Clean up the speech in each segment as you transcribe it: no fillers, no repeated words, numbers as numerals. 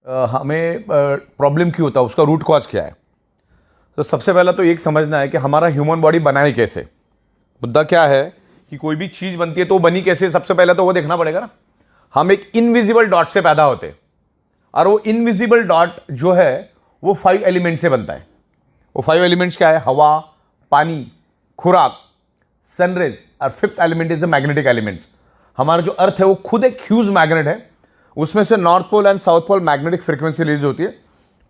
हमें प्रॉब्लम क्यों होता है, उसका रूट कॉज क्या है। तो सबसे पहला तो एक समझना है कि हमारा ह्यूमन बॉडी बनाए कैसे। मुद्दा क्या है कि कोई भी चीज़ बनती है तो वो बनी कैसे, सबसे पहले तो वो देखना पड़ेगा ना। हम एक इनविजिबल डॉट से पैदा होते हैं और वो इनविजिबल डॉट जो है वो 5 एलिमेंट से बनता है। वो 5 एलिमेंट्स क्या है? हवा, पानी, खुराक, सनरेज और 5th element is the magnetic elements. हमारा जो अर्थ है वो खुद एक ह्यूज मैग्नेट है। उसमें से north pole and south pole magnetic frequency release होती है।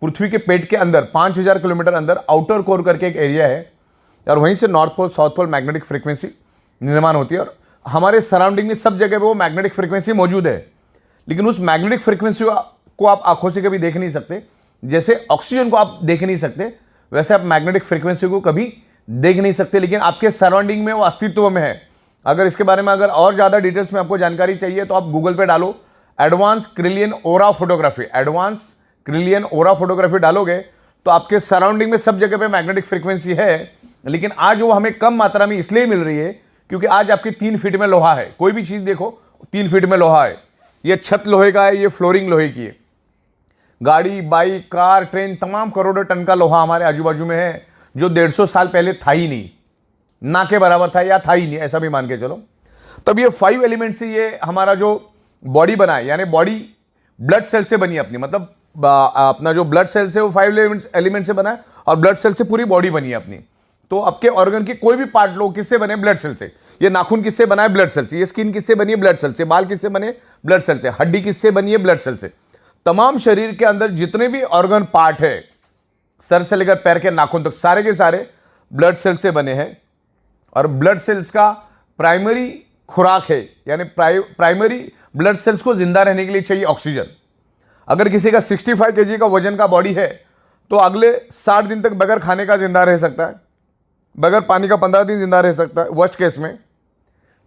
पृथ्वी के पेट के अंदर 5000 किलोमीटर अंदर आउटर कोर करके एक एरिया है और वहीं से north pole south pole magnetic frequency निर्माण होती है। और हमारे सराउंडिंग में सब जगह पे वो मैग्नेटिक फ्रीक्वेंसी मौजूद है, लेकिन उस मैग्नेटिक फ्रीक्वेंसी को आप आंखों से कभी देख नहीं सकते। जैसे ऑक्सीजन को आप देख नहीं सकते, वैसे आप मैग्नेटिक फ्रीक्वेंसी को कभी देख नहीं सकते, लेकिन आपके सराउंडिंग में वो अस्तित्व में है। अगर इसके बारे में अगर और ज़्यादा डिटेल्स में आपको जानकारी चाहिए तो आप गूगल पे डालो एडवांस क्रिलियन ओरा फोटोग्राफी। एडवांस क्रिलियन ओरा फोटोग्राफी डालोगे तो आपके सराउंडिंग में सब जगह पे मैग्नेटिक फ्रीक्वेंसी है, लेकिन आज वो हमें कम मात्रा में इसलिए मिल रही है क्योंकि आज आपके 3 फीट में लोहा है। कोई भी चीज़ देखो 3 फीट में लोहा है। ये छत लोहे का है, ये फ्लोरिंग लोहे की है। गाड़ी, बाइक, कार, ट्रेन, तमाम करोड़ों टन का लोहा हमारे आजू बाजू में है जो 150 साल पहले था ही नहीं, ना के बराबर था या था ही नहीं, ऐसा भी मान के चलो। तब ये 5 एलिमेंट से ये हमारा जो बॉडी बना है, यानी बॉडी ब्लड सेल से बनी है अपनी, मतलब अपना जो ब्लड सेल से वो 5 एलिमेंट से बना है और ब्लड सेल से पूरी बॉडी बनी है अपनी। तो आपके ऑर्गन के कोई भी पार्ट लो, किससे बने? ब्लड सेल से। ये नाखून किससे बना है? ब्लड सेल से। ये स्किन किससे बनी है? ब्लड सेल से। बाल किससे बने? ब्लड सेल से। हड्डी किससे बनी है? ब्लड सेल से। तमाम शरीर के अंदर जितने भी ऑर्गन पार्ट है, सर से लेकर पैर के नाखून तक, सारे के सारे ब्लड सेल से बने हैं। और ब्लड सेल्स का प्राइमरी खुराक है, यानी प्राइमरी ब्लड सेल्स को जिंदा रहने के लिए चाहिए ऑक्सीजन। अगर किसी का 65 kg का वजन का बॉडी है तो अगले 60 दिन तक बगैर खाने का जिंदा रह सकता है, बगैर पानी का 15 दिन जिंदा रह सकता है वर्स्ट केस में।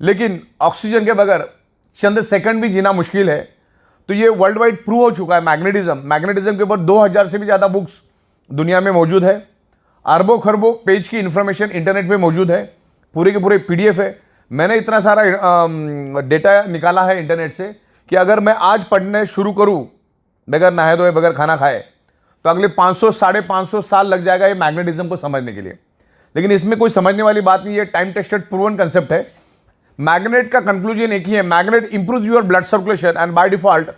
लेकिन ऑक्सीजन के बगैर चंद सेकंड भी जीना मुश्किल है। तो ये वर्ल्ड वाइड प्रूव हो चुका है। मैग्नेटिज्म के ऊपर 2000 से भी ज़्यादा बुक्स दुनिया में मौजूद है। अरबों खरबों पेज की इंफॉर्मेशन इंटरनेट पे मौजूद है, पूरे के पूरे PDF है। मैंने इतना सारा डेटा निकाला है इंटरनेट से कि अगर मैं आज पढ़ने शुरू करूं बगैर नहाए धोए, बगैर खाना खाए, तो अगले 500 550 साल लग जाएगा ये मैग्नेटिज्म को समझने के लिए। लेकिन इसमें कोई समझने वाली बात नहीं है, टाइम टेस्टेड प्रूवन कंसेप्ट है। मैग्नेट का कंक्लूजन एक ही है, magnet improve your blood circulation and by default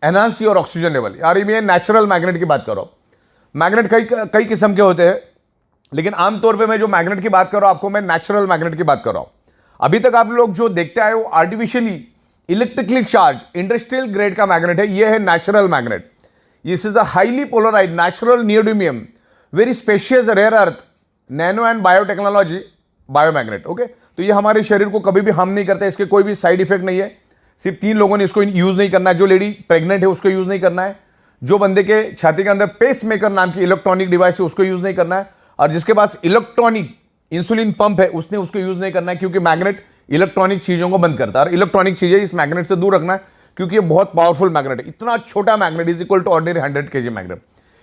enhance your oxygen level. यार ये नेचुरल मैग्नेट की बात करो। मैग्नेट कई किस्म के होते हैं, लेकिन आमतौर पे मैं जो मैग्नेट की बात कर रहा हूं आपको, मैं नेचुरल मैग्नेट की बात कर रहा हूं। अभी तक आप लोग जो देखते आए वो artificially electrically charge industrial grade का मैग्नेट है। ये है natural magnet. This is a highly polarised natural neodymium very specious rare earth nano and biotechnology biomagnet. Okay, तो ये हमारे शरीर को कभी भी हार्म नहीं करता है, इसके कोई भी साइड इफेक्ट नहीं है। सिर्फ 3 लोगों ने इसको यूज नहीं करना है। जो लेडी प्रेग्नेंट है उसको यूज नहीं करना है, जो बंदे के छाती के अंदर पेस मेकर नाम की इलेक्ट्रॉनिक डिवाइस है उसको यूज नहीं करना है, और जिसके पास इलेक्ट्रॉनिक इंसुलिन पंप है उसने उसको यूज नहीं करना है, क्योंकि मैग्नेट इलेक्ट्रॉनिक चीजों को बंद करता है। और इलेक्ट्रॉनिक चीजें इस मैग्नेट से दूर रखना है, क्योंकि ये बहुत पावरफुल मैग्नेट है। इतना छोटा magnet is equal to ordinary 100 kg magnet.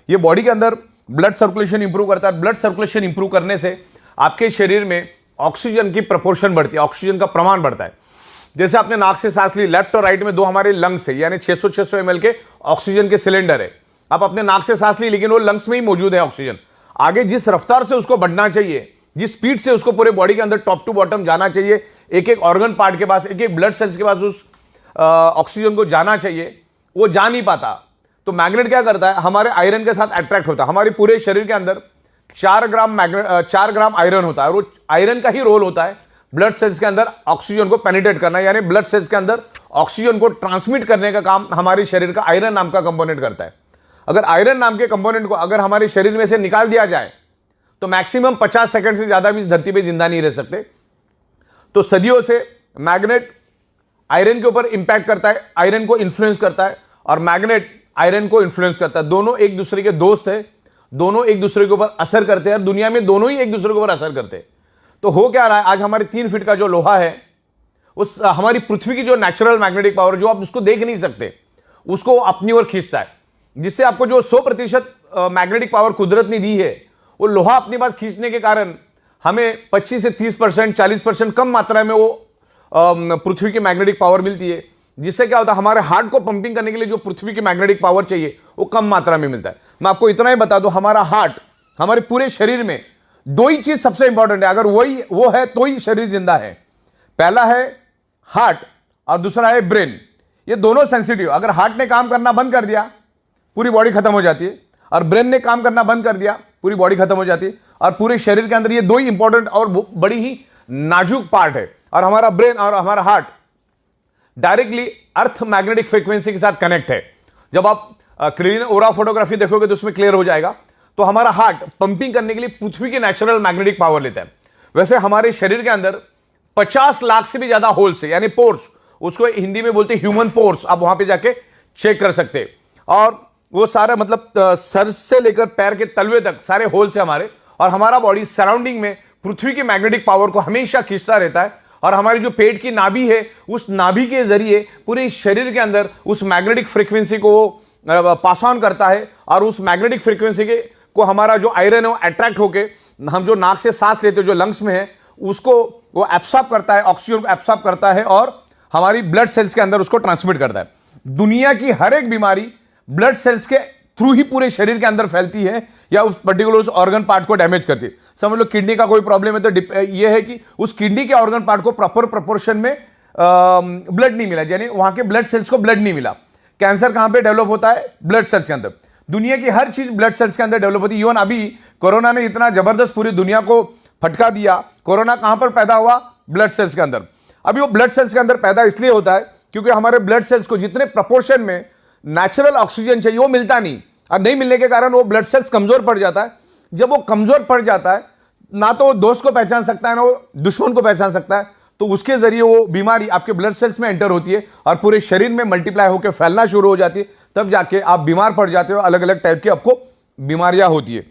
ये बॉडी के अंदर ब्लड सर्कुलेशन इंप्रूव करता है। ब्लड सर्कुलेशन इंप्रूव करने से आपके शरीर में ऑक्सीजन की प्रपोर्शन बढ़ती है, ऑक्सीजन का प्रमाण बढ़ता है। जैसे आपने नाक से सांस ली, लेफ्ट और राइट में 2 हमारे लंग्स है, यानी 600 ml के ऑक्सीजन के सिलेंडर है। आप अपने नाक से सांस ली, लेकिन वो लंग्स में ही मौजूद है ऑक्सीजन। आगे जिस रफ्तार से उसको बढ़ना चाहिए, जिस स्पीड से उसको पूरे बॉडी के अंदर टॉप टू बॉटम जाना चाहिए, एक एक ऑर्गन पार्ट के पास, एक एक ब्लड सेल्स के पास उस ऑक्सीजन को जाना चाहिए, वो जा नहीं पाता। तो मैग्नेट क्या करता है? हमारे आयरन के साथ अट्रैक्ट होता है। हमारे पूरे शरीर के अंदर 4 ग्राम आयरन होता है, और वो आयरन का ही रोल होता है ब्लड सेल्स के अंदर ऑक्सीजन को पेनिट्रेट करना, यानी ब्लड सेल्स के अंदर ऑक्सीजन को ट्रांसमिट करने का काम हमारे शरीर का आयरन नाम का कंपोनेंट करता है। अगर आयरन नाम के कंपोनेंट को अगर हमारे शरीर में से निकाल दिया जाए तो मैक्सिमम 50 सेकंड से ज्यादा भी इस धरती पे जिंदा नहीं रह सकते। तो सदियों से मैग्नेट आयरन के ऊपर इंपैक्ट करता है, आयरन को इन्फ्लुएंस करता है, और मैग्नेट आयरन को इन्फ्लुएंस करता है। दोनों एक दूसरे के दोस्त है, दोनों एक दूसरे के ऊपर असर करते हैं, और दुनिया में दोनों ही एक दूसरे के ऊपर असर करते हैं। तो हो क्या रहा है, आज हमारे 3 फीट का जो लोहा है, उस हमारी पृथ्वी की जो नेचुरल मैग्नेटिक पावर, जो आप उसको देख नहीं सकते, उसको अपनी ओर खींचता है, जिससे आपको जो 100% मैग्नेटिक पावर कुदरत ने दी है, वो लोहा अपने पास खींचने के कारण हमें 25 से 30%, 40% कम मात्रा में वो पृथ्वी की मैग्नेटिक पावर मिलती है। जिससे क्या होता है, हमारे हार्ट को पंपिंग करने के लिए जो पृथ्वी की मैग्नेटिक पावर चाहिए वो कम मात्रा में मिलता है। मैं आपको इतना ही बता दूं, हमारा हार्ट, हमारे पूरे शरीर में दो ही चीज सबसे इंपॉर्टेंट है, अगर वो है तो ही शरीर जिंदा है। पहला है हार्ट और दूसरा है ब्रेन। ये दोनों सेंसिटिव, अगर हार्ट ने काम करना बंद कर दिया पूरी बॉडी खत्म हो जाती है, और ब्रेन ने काम करना बंद कर दिया पूरी बॉडी खत्म हो जाती है। और पूरे शरीर के अंदर ये दो ही इंपॉर्टेंट और बड़ी ही नाजुक पार्ट है। और हमारा ब्रेन और हमारा heart directly earth magnetic frequency के साथ कनेक्ट है। जब आप क्लीन ओरा फोटोग्राफी देखोगे तो उसमें क्लियर हो जाएगा। तो हमारा हार्ट पंपिंग करने के लिए पृथ्वी की नेचुरल मैग्नेटिक पावर लेता है। वैसे हमारे शरीर के अंदर 50 लाख से भी ज्यादा होल्स है, यानी पोर्स, उसको हिंदी में बोलते हैं ह्यूमन पोर्स। आप वहां पे जाके चेक कर सकते हैं। और वो सारा मतलब सर से लेकर पैर के तलवे तक सारे होल्स है हमारे। और हमारा बॉडी सराउंडिंग में पृथ्वी की मैग्नेटिक पावर को हमेशा खींचता रहता है। और हमारी जो पेट की नाभि है, उस नाभि के जरिए पूरे शरीर के अंदर उस मैग्नेटिक फ्रीक्वेंसी को पास ऑन करता है। और उस मैग्नेटिक फ्रीक्वेंसी के को हमारा जो आयरन है वो अट्रैक्ट होके, हम जो नाक से सांस लेते हैं जो लंग्स में है, उसको वो एब्सॉर्ब करता है, ऑक्सीजन को एब्सॉर्ब करता है और हमारी ब्लड सेल्स के अंदर उसको ट्रांसमिट करता है। दुनिया की हर एक बीमारी ब्लड सेल्स के थ्रू ही पूरे शरीर के अंदर फैलती है या उस पर्टिकुलर उस ऑर्गन पार्ट को डैमेज करती है। समझ लो किडनी का कोई प्रॉब्लम है तो ये है कि उस किडनी के ऑर्गन पार्ट को प्रॉपर प्रोपोर्शन में ब्लड नहीं मिला, यानी वहां के ब्लड सेल्स को ब्लड नहीं मिला। कैंसर कहां पे डेवलप होता है? ब्लड सेल्स के अंदर। दुनिया की हर चीज ब्लड सेल्स के अंदर डेवलप होती है। इवन अभी कोरोना ने इतना जबरदस्त पूरी दुनिया को फटका दिया। कोरोना कहां पर पैदा हुआ? ब्लड सेल्स के अंदर। अभी वो ब्लड सेल्स के अंदर पैदा इसलिए होता है क्योंकि हमारे ब्लड सेल्स को जितने प्रपोर्शन में नेचुरल ऑक्सीजन चाहिए वो मिलता नहीं, और नहीं मिलने के कारण वो ब्लड सेल्स कमजोर पड़ जाता है। जब वो कमजोर पड़ जाता है, ना तो वो दोस्त को पहचान सकता है ना वो दुश्मन को पहचान सकता है, तो उसके जरिए वो बीमारी आपके ब्लड सेल्स में एंटर होती है और पूरे शरीर में मल्टीप्लाई होकर फैलना शुरू हो जाती है। तब जाके आप बीमार पड़ जाते हो, अलग अलग टाइप की आपको बीमारियां होती है।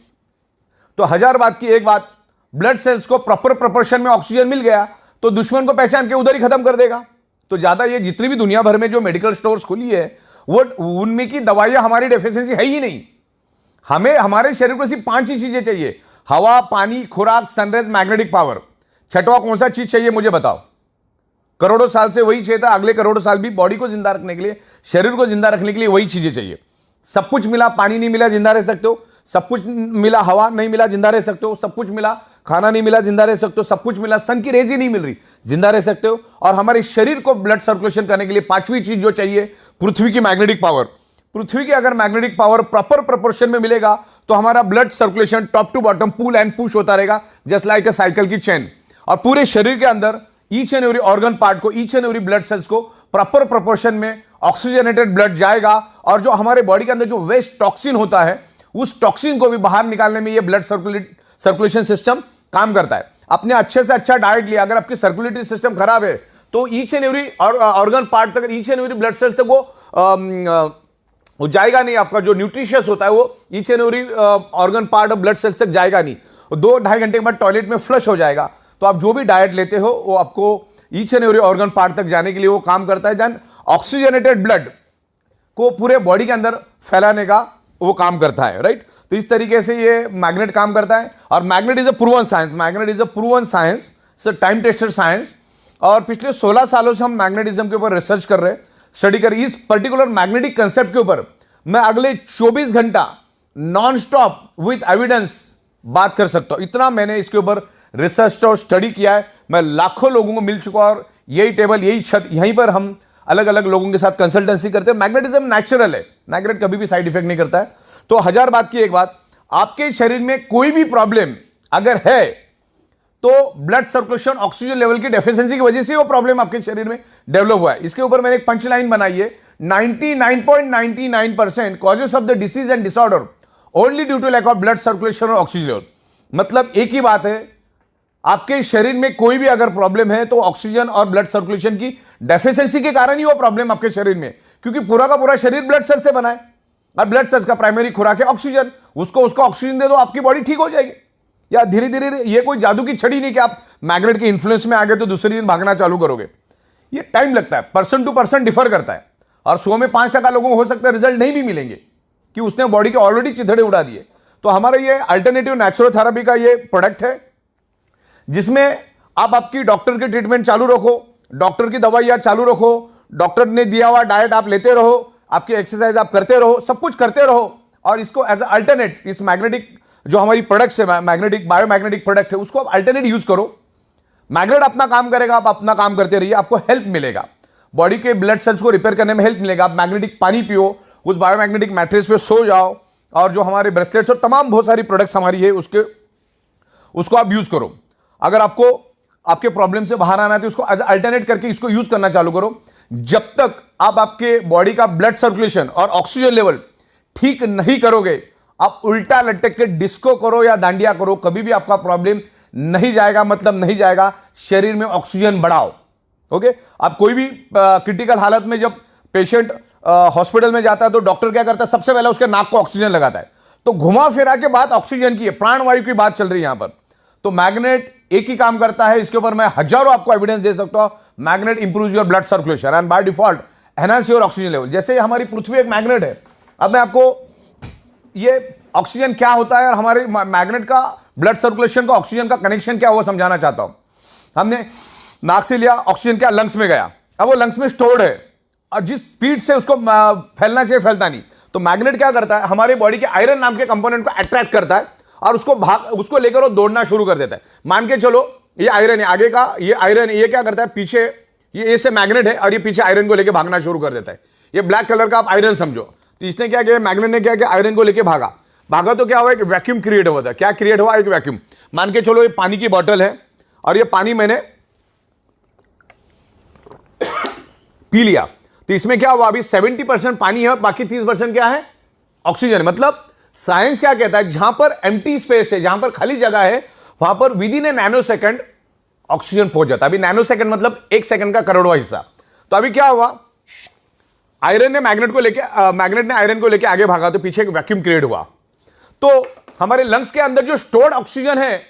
तो हजार बात की एक बात, ब्लड सेल्स को प्रॉपर प्रोपोर्शन में ऑक्सीजन मिल गया तो दुश्मन को पहचान के उधर ही खत्म कर देगा। तो ज्यादा ये जितनी भी दुनिया भर में जो मेडिकल स्टोर्स खुली है वो उनमें की दवाइयां हमारी डेफिशिएंसी है ही नहीं। हमें हमारे शरीर को सिर्फ 5 ही चीजें चाहिए: हवा, पानी, खुराक, सनराइज, मैग्नेटिक पावर। छठवां कौन सा चीज चाहिए मुझे बताओ? करोड़ों साल से वही चाहिए था, अगले करोड़ों साल भी बॉडी को जिंदा रखने के लिए, शरीर को जिंदा रखने के लिए वही चीजें चाहिए। सब कुछ मिला, पानी नहीं मिला जिंदा रह सकते हो। सब कुछ मिला, हवा नहीं मिला जिंदा रह सकते हो। सब कुछ मिला, खाना नहीं मिला जिंदा रह सकते हो। सब कुछ मिला, सन की रेज ही नहीं मिल रही, जिंदा रह सकते हो। और हमारे शरीर को ब्लड सर्कुलेशन करने के लिए 5वीं चीज जो चाहिए, पृथ्वी की मैग्नेटिक पावर। पृथ्वी की अगर मैग्नेटिक पावर प्रॉपर प्रोपोर्शन में मिलेगा तो हमारा blood circulation top to bottom pull and push होता रहेगा, जस्ट लाइक अ साइकिल की चेन। और पूरे शरीर के अंदर each and every organ part को, each and every blood cells को प्रॉपर प्रोपोर्शन में ऑक्सीजनेटेड ब्लड जाएगा। और जो हमारे बॉडी के अंदर जो वेस्ट टॉक्सिन होता है, उस टॉक्सिन को भी बाहर निकालने में ये ब्लड सर्कुलेशन सिस्टम काम करता है। अपने अच्छे से अच्छा डाइट लिया, अगर आपकी सर्कुलेटरी सिस्टम खराब है तो each and every organ part तक, each and every blood cells तक वो जाएगा नहीं। आपका जो न्यूट्रिशियस होता है वो each and every organ part of blood cells तक जाएगा नहीं। 2-2.5 घंटे के बाद टॉयलेट में फ्लश हो जाएगा। तो आप जो भी डाइट लेते हो वो आपको each and every organ part तक जाने के लिए वो काम करता है। देन ऑक्सीजनेटेड ब्लड को पूरे बॉडी के अंदर फैलाने का वो काम करता है, राइट। तो इस तरीके से ये मैग्नेट काम करता है। और magnet is a proven science, magnet is a proven science, time tested science. और पिछले 16 सालों से हम मैग्नेटिज्म के ऊपर रिसर्च कर रहे हैं, स्टडी कर। इस पर्टिकुलर मैग्नेटिक कंसेप्ट के ऊपर मैं अगले 24 घंटा नॉन स्टॉप विथ एविडेंस बात कर सकता हूं। इतना मैंने इसके ऊपर रिसर्च और स्टडी किया है। मैं लाखों लोगों को मिल चुका और यही टेबल, यही छत, यहीं पर हम अलग अलग लोगों के साथ कंसल्टेंसी करते हैं। मैग्नेटिज्म नेचुरल है, मैग्नेट कभी भी साइड इफेक्ट नहीं करता है। तो हजार बात की एक बात, आपके शरीर में कोई भी प्रॉब्लम अगर है तो ब्लड सर्कुलेशन, ऑक्सीजन लेवल की डेफिशिएंसी की वजह से वो प्रॉब्लम आपके शरीर में डेवलप हुआ है। इसके ऊपर मैंने एक पंच लाइन बनाई है, 99.99% causes of the disease and disorder only due to lack of blood circulation और ऑक्सीजन लेवल। मतलब एक ही बात है, आपके शरीर में कोई भी अगर प्रॉब्लम है तो ऑक्सीजन और ब्लड सर्कुलेशन की डेफिशिएंसी के कारण ही वो प्रॉब्लम आपके शरीर में, क्योंकि पूरा का पूरा शरीर ब्लड सेल से बना है और ब्लड सेल्स का प्राइमरी खुराक है ऑक्सीजन। उसको ऑक्सीजन दे दो, आपकी बॉडी ठीक हो जाएगी। या धीरे धीरे, ये कोई जादू की छड़ी नहीं कि आप मैग्नेट के इन्फ्लुएंस में आ गए तो दूसरे दिन भागना चालू करोगे। ये टाइम लगता है, पर्सन टू पर्सन डिफर करता है। और 100 में 5% लोगों को हो सकता है रिजल्ट नहीं भी मिलेंगे कि उसने बॉडी के ऑलरेडी चिथड़े उड़ा दिए। तो हमारा ये अल्टरनेटिव नेचुरोथेरेपी का ये प्रोडक्ट है, जिसमें आप आपकी डॉक्टर की ट्रीटमेंट चालू रखो, डॉक्टर की दवाइयां चालू रखो, डॉक्टर ने दिया हुआ डाइट आप लेते रहो, आपकी एक्सरसाइज आप करते रहो, सब कुछ करते रहो, और इसको एज अ अल्टरनेट इस मैग्नेटिक जो हमारी प्रोडक्ट्स है, मैग्नेटिक बायोमैग्नेटिक प्रोडक्ट है, उसको आप अल्टरनेट यूज करो। मैग्नेट अपना काम करेगा, आप अपना काम करते रहिए, आपको हेल्प मिलेगा, बॉडी के ब्लड सेल्स को रिपेयर करने में हेल्प मिलेगा। आप मैग्नेटिक पानी पियो, उस बायोमैग्नेटिक मैट्रेस पे सो जाओ, और जो हमारे ब्रेसलेट्स और तमाम बहुत सारी प्रोडक्ट्स हमारी है उसको आप यूज करो। अगर आपको आपके प्रॉब्लम से बाहर आना है तो उसको एज अल्टरनेट करके इसको यूज करना चालू करो। जब तक आप आपके बॉडी का ब्लड सर्कुलेशन और ऑक्सीजन लेवल ठीक नहीं करोगे, आप उल्टा लटक के डिस्को करो या दांडिया करो, कभी भी आपका प्रॉब्लम नहीं जाएगा, मतलब नहीं जाएगा। शरीर में ऑक्सीजन बढ़ाओ। ओके, आप कोई भी क्रिटिकल हालत में जब पेशेंट हॉस्पिटल में जाता है तो डॉक्टर क्या करता है, सबसे पहले उसके नाक को ऑक्सीजन लगाता है। तो घुमा फिरा के बात ऑक्सीजन की है, प्राणवायु की बात चल रही है यहां पर। तो मैग्नेट एक ही काम करता है, इसके ऊपर मैं हजारों आपको एविडेंस दे सकता हूं। Magnet improves your blood circulation and by default enhance your oxygen level. जैसे हमारी पृथ्वी एक मैग्नेट है, अब मैं आपको ये ऑक्सीजन क्या होता है और हमारे मैग्नेट का ब्लड सर्कुलेशन का ऑक्सीजन का कनेक्शन क्या हुआ समझाना चाहता हूं। हमने नाक से लिया, ऑक्सीजन क्या लंग्स में गया, अब वो लंग्स में स्टोर्ड है और जिस स्पीड से उसको फैलना चाहिए फैलता नहीं। तो मैग्नेट क्या करता है, हमारे बॉडी के आयरन नाम के कंपोनेंट को अट्रैक्ट करता है और उसको लेकर वो दौड़ना शुरू कर देता है। मान के चलो ये आयरन है, आगे का ये आयरन, ये क्या करता है, पीछे ये से मैग्नेट है और ये पीछे आयरन को लेकर भागना शुरू कर देता है। ये ब्लैक कलर का आप आयरन समझो। तो इसने क्या किया, मैग्नेट ने क्या किया, आयरन को लेकर भागा तो क्या हुआ, एक वैक्यूम क्रिएट हुआ था। क्या क्रिएट हुआ, एक वैक्यूम। मान के चलो ये पानी की बोतल है और ये पानी मैंने पी लिया, तो इसमें क्या हुआ, अभी 70% पानी है और बाकी 30% क्या है, ऑक्सीजन। मतलब साइंस क्या कहता है, जहां पर एम्प्टी स्पेस है, जहां पर खाली जगह है, वहां पर with in A nano second oxygen पहुंच जाता है। अभी नैनो सेकंड मतलब 1 सेकंड का करोड़वां हिस्सा। तो अभी क्या हुआ, आयरन ने मैग्नेट ने आयरन को लेकर आगे भागा तो पीछे एक वैक्यूम क्रिएट हुआ। तो हमारे लंग्स के अंदर जो स्टोर्ड ऑक्सीजन है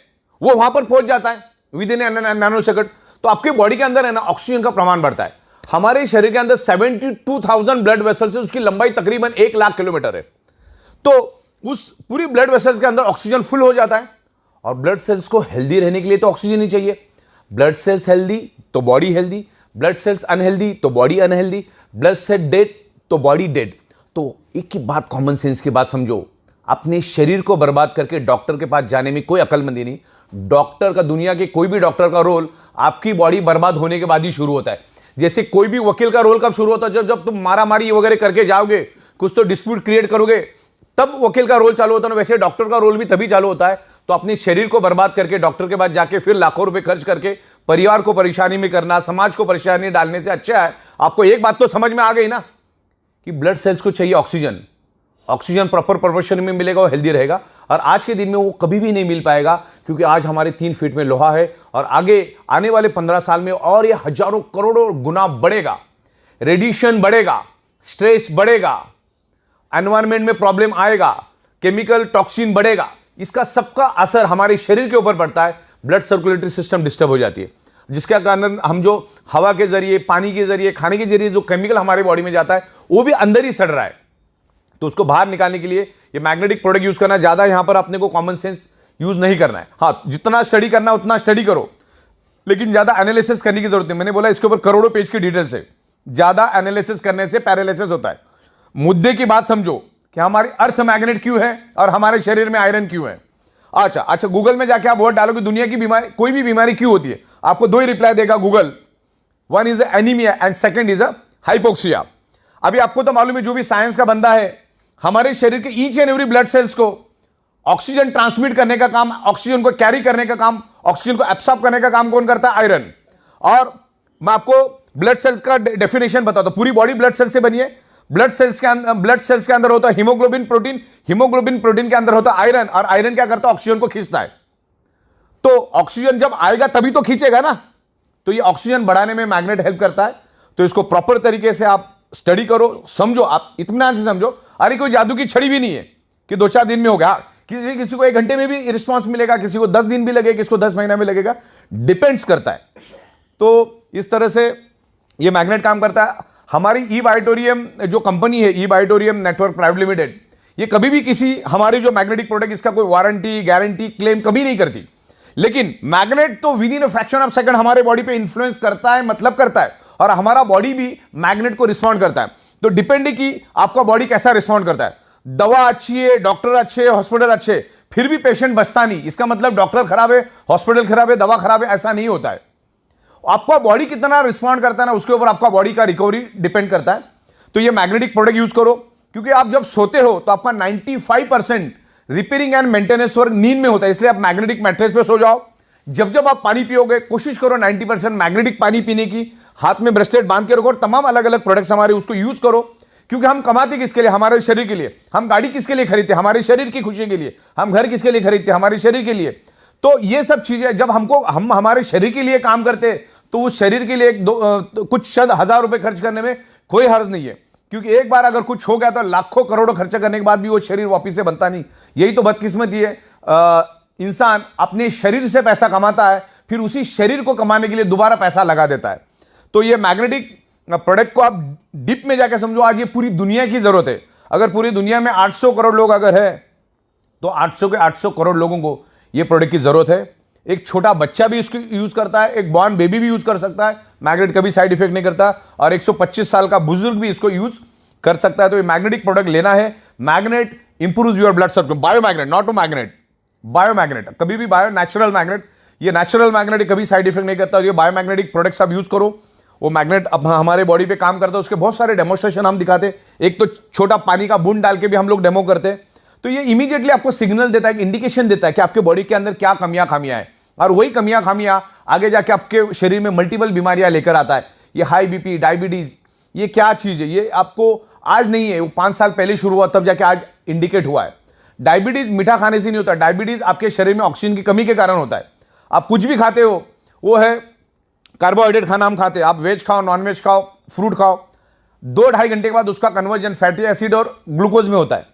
वो वहां पर पहुंच जाता है विद इन नैनो सेकंड। तो आपके बॉडी के अंदर है ना, ऑक्सीजन का प्रमाण बढ़ता है। हमारे शरीर के अंदर 72,000 ब्लड वेसल्स है, उसकी लंबाई तकरीबन 1 लाख किलोमीटर है। तो उस पूरी ब्लड वेसल्स के अंदर ऑक्सीजन फुल हो जाता है। और ब्लड सेल्स को हेल्दी रहने के लिए तो ऑक्सीजन ही चाहिए। ब्लड सेल्स हेल्दी तो body healthy, blood cells unhealthy तो body unhealthy, blood cell dead तो बॉडी डेड। तो एक ही बात, कॉमन सेंस की बात समझो, अपने शरीर को बर्बाद करके डॉक्टर के पास जाने में कोई अक्लमंदी नहीं। डॉक्टर का, दुनिया के कोई भी डॉक्टर का रोल आपकी बॉडी बर्बाद होने के बाद ही शुरू होता है। जैसे कोई भी वकील का रोल कब शुरू होता है, जब तुम मारामारी वगैरह करके जाओगे, कुछ तो डिस्प्यूट क्रिएट करोगे, तब वकील का रोल चालू होता है। वैसे डॉक्टर का रोल भी तभी चालू होता है। तो अपने शरीर को बर्बाद करके डॉक्टर के पास जाके फिर लाखों रुपए खर्च करके परिवार को परेशानी में करना, समाज को परेशानी डालने से अच्छा है आपको एक बात तो समझ में आ गई ना कि ब्लड सेल्स को चाहिए ऑक्सीजन। ऑक्सीजन प्रॉपर प्रोपोर्शन में मिलेगा, वो हेल्दी रहेगा। और आज के दिन में वो कभी भी नहीं मिल पाएगा, क्योंकि आज हमारे 3 फीट में लोहा है और आगे आने वाले 15 साल में और ये हजारों करोड़ों गुना बढ़ेगा। रेडिएशन बढ़ेगा, स्ट्रेस बढ़ेगा, एनवायरमेंट में प्रॉब्लम आएगा, केमिकल टॉक्सिन बढ़ेगा। इसका सबका असर हमारे शरीर के ऊपर पड़ता है। ब्लड सर्कुलेटरी सिस्टम डिस्टर्ब हो जाती है, जिसके कारण हम जो हवा के जरिए, पानी के जरिए, खाने के जरिए जो केमिकल हमारे बॉडी में जाता है वो भी अंदर ही सड़ रहा है। तो उसको बाहर निकालने के लिए ये मैग्नेटिक प्रोडक्ट यूज करना, ज्यादा यहां पर अपने को कॉमन सेंस यूज नहीं करना है। हाँ, जितना स्टडी करना है उतना स्टडी करो, लेकिन ज्यादा एनालिसिस करने की जरूरत नहीं। मैंने बोला इसके ऊपर करोड़ों पेज की डिटेल्स है। ज्यादा एनालिसिस करने से पैरालिसिस होता है। मुद्दे की बात समझो कि हमारी अर्थ मैग्नेट क्यों है और हमारे शरीर में आयरन क्यों है। अच्छा, गूगल में जाके आप वर्ड डालोगे दुनिया की बीमारी, कोई भी बीमारी क्यों होती है, आपको 2 ही रिप्लाई देगा Google. One is anaemia and second is hypoxia. अभी आपको तो मालूम है, जो भी साइंस का बंदा है, हमारे शरीर के each and every blood cells को ऑक्सीजन ट्रांसमिट करने का काम, ऑक्सीजन को कैरी करने का काम, ऑक्सीजन को एब्सॉर्ब करने का काम कौन करता है, आयरन। और मैं आपको ब्लड सेल्स का डेफिनेशन बताता हूं। पूरी बॉडी ब्लड सेल्स से बनी है। ब्लड सेल्स के अंदर होता है हीमोग्लोबिन प्रोटीन, हीमोग्लोबिन प्रोटीन के अंदर होता है आयरन, और आयरन क्या करता है, ऑक्सीजन को खींचता है। तो ऑक्सीजन जब आएगा तभी तो खींचेगा ना। तो ये ऑक्सीजन बढ़ाने में मैग्नेट हेल्प करता है। तो इसको प्रॉपर तरीके से आप स्टडी करो, समझो, आप इत्मीनान से समझो। अरे कोई जादू की छड़ी भी नहीं है कि 2-4 दिन में होगा। किसी को 1 घंटे में भी रिस्पॉन्स मिलेगा, किसी को 10 दिन भी लगेगा, किसी को 10 महीना में लगेगा, डिपेंड्स करता है। तो इस तरह से ये मैग्नेट काम करता है। हमारी ई बायोटोरियम जो कंपनी है, ई बायोटोरियम नेटवर्क प्राइवेट लिमिटेड, ये कभी भी किसी हमारी जो मैग्नेटिक प्रोडक्ट, इसका कोई वारंटी, गारंटी, क्लेम कभी नहीं करती। लेकिन मैग्नेट तो with in a fraction of second हमारे बॉडी पे इंफ्लुएंस करता है, मतलब करता है। और हमारा बॉडी भी मैग्नेट को रिस्पॉन्ड करता है। तो डिपेंड कि आपका बॉडी कैसा रिस्पॉन्ड करता है। दवा अच्छी है, डॉक्टर अच्छे, हॉस्पिटल अच्छे, फिर भी पेशेंट बचता नहीं, इसका मतलब डॉक्टर खराब है, हॉस्पिटल खराब है, दवा खराब है, ऐसा नहीं होता है। आपका बॉडी कितना रिस्पॉन्ड करता है ना, उसके ऊपर आपका बॉडी का रिकवरी डिपेंड करता है। तो ये मैग्नेटिक प्रोडक्ट यूज करो, क्योंकि आप जब सोते हो तो आपका 95% रिपेयरिंग एंड मेंटेनेंस वर्क नींद में होता है, इसलिए आप मैग्नेटिक मैट्रेस पे सो जाओ। जब जब आप पानी पियोगे कोशिश करो 90% मैग्नेटिक पानी पीने की, हाथ में ब्रेसलेट बांध के रखो, और तमाम अलग अलग प्रोडक्ट्स हमारे उसको यूज करो। क्योंकि हम कमाते किसके लिए? हमारे शरीर के लिए। हम गाड़ी किसके लिए खरीदते? हमारे शरीर की खुशी के लिए। हम घर किसके लिए खरीदते? हमारे शरीर के लिए। तो ये सब चीजें जब हम हमारे शरीर के लिए काम करते हैं, तो उस शरीर के लिए कुछ शत हजार रुपए खर्च करने में कोई हर्ज नहीं है, क्योंकि एक बार अगर कुछ हो गया तो लाखों करोड़ों खर्चा करने के बाद भी वो शरीर वापिस से बनता नहीं। यही तो बदकिस्मती है। इंसान अपने शरीर से पैसा कमाता है, फिर उसी शरीर को कमाने के लिए दोबारा पैसा लगा देता है। तो ये मैग्नेटिक प्रोडक्ट को आप डीप में जाकर समझो, आज ये पूरी दुनिया की जरूरत है। अगर पूरी दुनिया में 800 करोड़ लोग अगर है, तो 800 के 800 करोड़ लोगों को ये प्रोडक्ट की जरूरत है। एक छोटा बच्चा भी इसको यूज करता है, एक बॉर्न बेबी भी यूज कर सकता है, मैग्नेट कभी साइड इफेक्ट नहीं करता, और 125 साल का बुजुर्ग भी इसको यूज कर सकता है। तो ये मैग्नेटिक प्रोडक्ट लेना है। Magnet improves your blood circulation. Biomagnet, not magnet, biomagnet, कभी भी बायो, नेचुरल मैग्नेट। ये नेचुरल मैग्नेट कभी साइड इफेक्ट नहीं करता। ये बायोमैग्नेटिक प्रोडक्ट्स आप यूज करो। वो मैग्नेट अब हमारे बॉडी पे काम करता है, उसके बहुत सारे डेमोस्ट्रेशन हम दिखाते। एक तो छोटा पानी का बूंद डाल के भी हम लोग डेमो करते हैं। तो ये इमीडिएटली आपको सिग्नल देता है, इंडिकेशन देता है कि आपके बॉडी के अंदर क्या खामियां हैं, और वही खामियां आगे जाके आपके शरीर में मल्टीपल बीमारियां लेकर आता है। ये हाई बीपी, डायबिटीज, ये क्या चीज है? ये आपको आज नहीं है, वो 5 साल पहले शुरू हुआ, तब जाके आज इंडिकेट हुआ है। डायबिटीज मीठा खाने से नहीं होता, डायबिटीज आपके शरीर में ऑक्सीजन की कमी के कारण होता है। आप कुछ भी खाते हो, वो है कार्बोहाइड्रेट खाना हम खाते हैं, आप वेज खाओ, नॉन वेज खाओ, फ्रूट खाओ, 2-2.5 घंटे के बाद उसका कन्वर्जन फैटी एसिड और ग्लूकोज में होता है।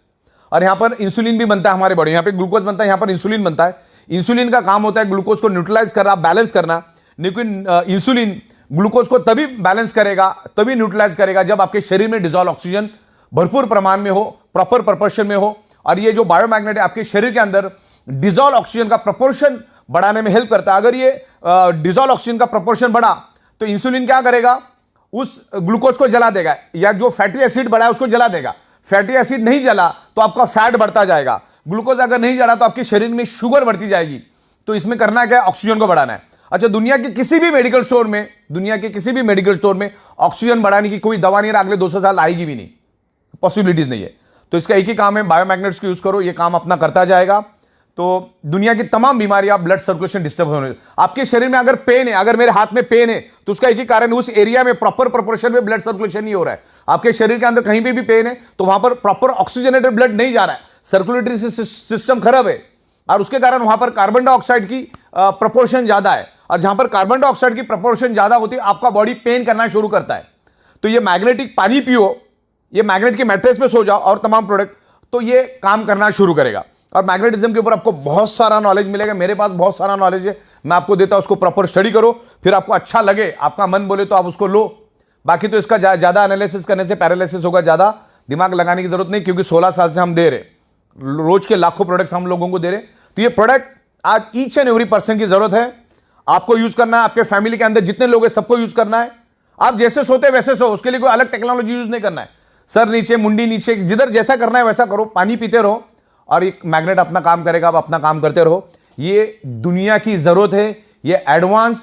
और यहाँ पर इंसुलिन भी बनता है हमारे बॉडी, यहाँ पे ग्लूकोज बनता है, यहाँ पर इंसुलिन बनता है। इंसुलिन का काम होता है ग्लूकोज को न्यूट्रलाइज करना, बैलेंस करना। लेकिन इंसुलिन ग्लूकोज को तभी बैलेंस करेगा, तभी न्यूट्रलाइज करेगा, जब आपके शरीर में डिजॉल्व ऑक्सीजन भरपूर प्रमाण में हो, प्रॉपर प्रोपोर्शन में हो। और ये जो बायोमैग्नेट है आपके शरीर के अंदर डिजॉल्व ऑक्सीजन का प्रोपोर्शन बढ़ाने में हेल्प करता है। अगर ये डिजॉल्व ऑक्सीजन का प्रोपोर्शन बढ़ा तो इंसुलिन क्या करेगा? उस ग्लूकोज को जला देगा, या जो फैटी एसिड बढ़ा है उसको जला देगा। फैटी एसिड नहीं जला तो आपका फैट बढ़ता जाएगा। ग्लूकोज अगर नहीं जला तो आपके शरीर में शुगर बढ़ती जाएगी। तो इसमें करना क्या है? ऑक्सीजन को बढ़ाना है। अच्छा, दुनिया के किसी भी मेडिकल स्टोर में ऑक्सीजन बढ़ाने की कोई दवा नहीं है, अगले 200 साल आएगी भी नहीं, पॉसिबिलिटीज नहीं है। तो इसका एक ही काम है, बायोमैग्नेट्स को यूज करो, ये काम अपना करता जाएगा। तो दुनिया की तमाम बीमारियां, ब्लड सर्कुलेशन डिस्टर्ब होने, आपके शरीर में अगर पेन है, अगर मेरे हाथ में पेन है, तो उसका एक ही कारण है, उस एरिया में प्रॉपर प्रोपोर्शन में ब्लड सर्कुलेशन नहीं हो रहा है। आपके शरीर के अंदर कहीं पे भी पेन है तो वहां पर प्रॉपर ऑक्सीजनेटेड ब्लड नहीं जा रहा है, सर्कुलेटरी सिस्टम खराब है, और उसके कारण वहां पर कार्बन डाइऑक्साइड की प्रोपोर्शन ज्यादा है। और जहां पर कार्बन डाइऑक्साइड की प्रोपोर्शन ज्यादा होती है, आपका बॉडी पेन करना शुरू करता है। तो ये मैग्नेटिक पानी पियो, ये मैग्नेट के मैट्रेस पे सो जाओ, और तमाम प्रोडक्ट, तो ये काम करना शुरू करेगा। और मैग्नेटिज्म के ऊपर आपको बहुत सारा नॉलेज मिलेगा। मेरे पास बहुत सारा नॉलेज है, मैं आपको देता हूं, उसको प्रॉपर स्टडी करो, फिर आपको अच्छा लगे, आपका मन बोले तो आप उसको लो। बाकी तो इसका ज्यादा एनालिसिस करने से पैरालिसिस होगा, ज्यादा दिमाग लगाने की जरूरत नहीं, क्योंकि 16 साल से हम दे रहे, रोज के लाखों प्रोडक्ट्स हम लोगों को दे रहे। तो ये प्रोडक्ट आज ईच एंड एवरी पर्सन की जरूरत है, आपको यूज करना है, आपके फैमिली के अंदर जितने लोग हैं सबको यूज करना है। आप जैसे सोते वैसे सो, उसके लिए कोई अलग टेक्नोलॉजी यूज नहीं करना है। सर नीचे, मुंडी नीचे, जिधर जैसा करना है वैसा करो, पानी पीते रहो, और एक मैग्नेट अपना काम करेगा, आप अपना काम करते रहो। ये दुनिया की जरूरत है, ये एडवांस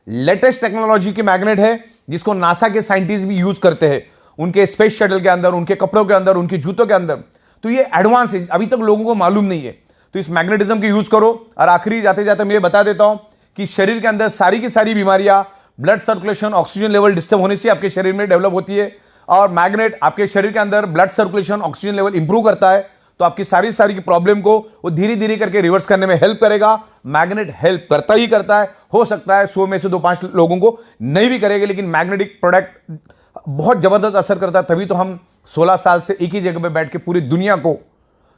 लेटेस्ट टेक्नोलॉजी की मैग्नेट है, जिसको नासा के साइंटिस्ट भी यूज करते हैं उनके स्पेस शटल के अंदर, उनके कपड़ों के अंदर, उनके जूतों के अंदर। तो ये एडवांस है, अभी तक लोगों को मालूम नहीं है। तो इस मैग्नेटिज्म की यूज करो। और आखिरी जाते जाते मैं ये बता देता हूं कि शरीर के अंदर सारी की सारी बीमारियां blood circulation, oxygen level disturb होने से आपके शरीर में डेवलप होती है। और मैग्नेट आपके शरीर के अंदर blood circulation, oxygen level improve करता है। तो आपकी सारी की प्रॉब्लम को वो धीरे धीरे करके रिवर्स करने में हेल्प करेगा। मैग्नेट हेल्प करता ही करता है। हो सकता है 100 में से 2-5 लोगों को नहीं भी करेगा, लेकिन मैग्नेटिक प्रोडक्ट बहुत जबरदस्त असर करता है। तभी तो हम 16 साल से एक ही जगह पे बैठ के पूरी दुनिया को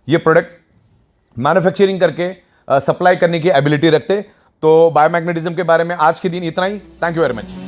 ये प्रोडक्ट मैन्युफैक्चरिंग करके सप्लाई करने की एबिलिटी रखते। तो बायोमैग्नेटिज्म के बारे में आज के दिन इतना ही। Thank you very much.